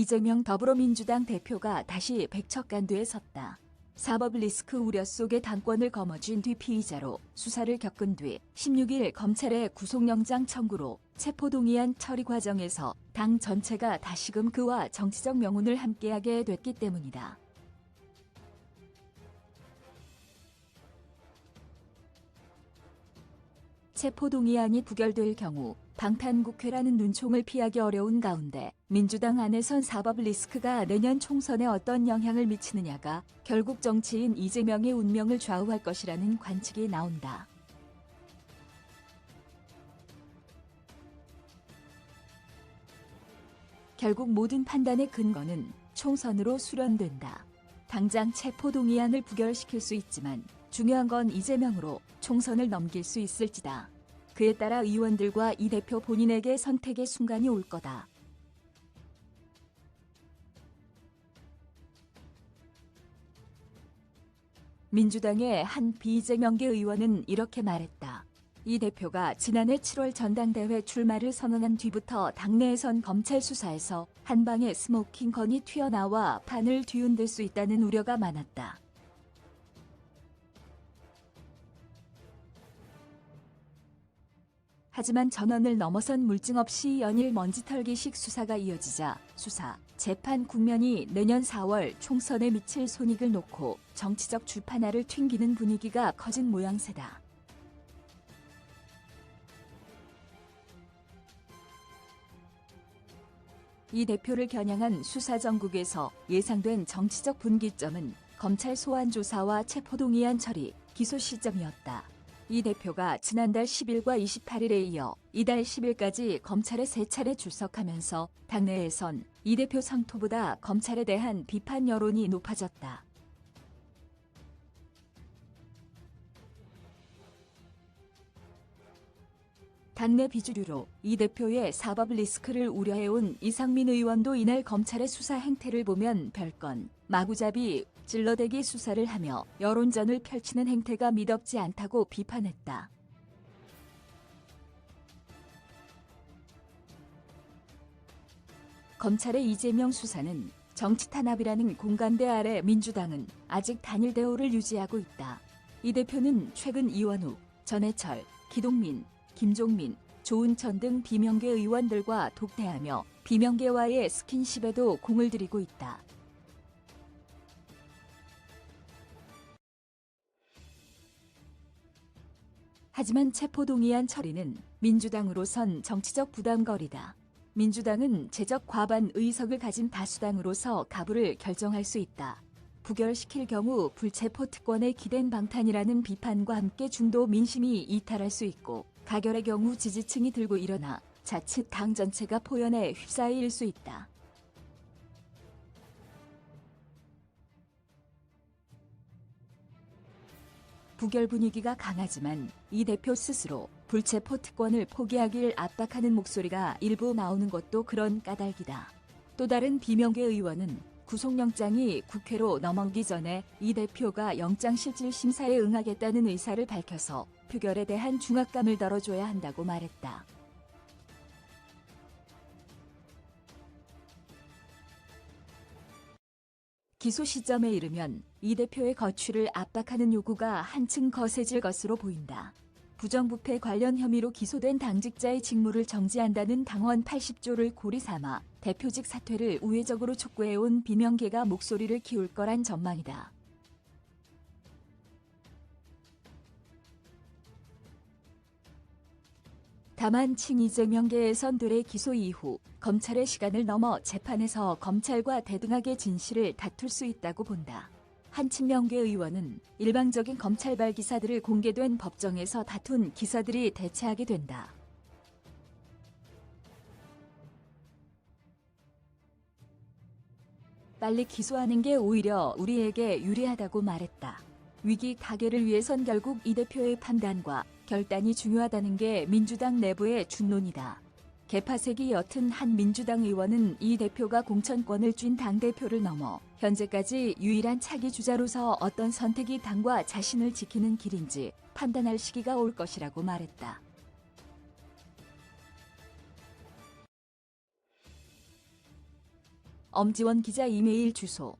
이재명 더불어민주당 대표가 다시 백척간두에 섰다. 사법 리스크 우려 속에 당권을 거머쥔 뒤 피의자로 수사를 겪은 뒤 16일 검찰의 구속영장 청구로 체포동의안 처리 과정에서 당 전체가 다시금 그와 정치적 명운을 함께하게 됐기 때문이다. 체포동의안이 부결될 경우 방탄국회라는 눈총을 피하기 어려운 가운데 민주당 안에선 사법 리스크가 내년 총선에 어떤 영향을 미치느냐가 결국 정치인 이재명의 운명을 좌우할 것이라는 관측이 나온다. 결국 모든 판단의 근거는 총선으로 수렴된다. 당장 체포동의안을 부결시킬 수 있지만 중요한 건 이재명으로 총선을 넘길 수 있을지다. 그에 따라 의원들과 이 대표 본인에게 선택의 순간이 올 거다. 민주당의 한 비이재명계 의원은 이렇게 말했다. 이 대표가 지난해 7월 전당대회 출마를 선언한 뒤부터 당내에선 검찰 수사에서 한 방에 스모킹 건이 튀어나와 판을 뒤흔들 수 있다는 우려가 많았다. 하지만 전원을 넘어선 물증 없이 연일 먼지털기식 수사가 이어지자 수사, 재판 국면이 내년 4월 총선에 미칠 손익을 놓고 정치적 주판화를 튕기는 분위기가 커진 모양새다. 이 대표를 겨냥한 수사정국에서 예상된 정치적 분기점은 검찰 소환 조사와 체포동의안 처리, 기소 시점이었다. 이 대표가 지난달 10일과 28일에 이어 이달 10일까지 검찰에 3차례 출석하면서 당내에선 이 대표 상토보다 검찰에 대한 비판 여론이 높아졌다. 당내 비주류로 이 대표의 사법 리스크를 우려해온 이상민 의원도 이날 검찰의 수사 행태를 보면 별건 마구잡이 찔러대기 수사를 하며 여론전을 펼치는 행태가 미덥지 않다고 비판했다. 검찰의 이재명 수사는 정치 탄압이라는 공간대 아래 민주당은 아직 단일 대우를 유지하고 있다. 이 대표는 최근 이원욱, 전해철, 기동민, 김종민, 조은천 등 비명계 의원들과 독대하며 비명계와의 스킨십에도 공을 들이고 있다. 하지만 체포동의안 처리는 민주당으로선 정치적 부담거리다. 민주당은 제적 과반 의석을 가진 다수당으로서 가부를 결정할 수 있다. 부결시킬 경우 불체포 특권에 기댄 방탄이라는 비판과 함께 중도 민심이 이탈할 수 있고 가결의 경우 지지층이 들고 일어나 자칫 당 전체가 포연에 휩싸일 수 있다. 부결 분위기가 강하지만 이 대표 스스로 불체포 특권을 포기하길 압박하는 목소리가 일부 나오는 것도 그런 까닭이다. 또 다른 비명계 의원은 구속영장이 국회로 넘어오기 전에 이 대표가 영장실질심사에 응하겠다는 의사를 밝혀서 표결에 대한 중압감을 덜어줘야 한다고 말했다. 기소 시점에 이르면 이 대표의 거취를 압박하는 요구가 한층 거세질 것으로 보인다. 부정부패 관련 혐의로 기소된 당직자의 직무를 정지한다는 당원 80조를 고리 삼아 대표직 사퇴를 우회적으로 촉구해온 비명계가 목소리를 키울 거란 전망이다. 다만 친이재명계의 선들의 기소 이후 검찰의 시간을 넘어 재판에서 검찰과 대등하게 진실을 다툴 수 있다고 본다. 한 친명계 의원은 일방적인 검찰발 기사들을 공개된 법정에서 다툰 기사들이 대체하게 된다. 빨리 기소하는 게 오히려 우리에게 유리하다고 말했다. 위기 타개를 위해선 결국 이 대표의 판단과 결단이 중요하다는 게 민주당 내부의 중론이다. 개파색이 옅은 한 민주당 의원은 이 대표가 공천권을 쥔 당대표를 넘어 현재까지 유일한 차기 주자로서 어떤 선택이 당과 자신을 지키는 길인지 판단할 시기가 올 것이라고 말했다. 엄지원 기자 이메일 주소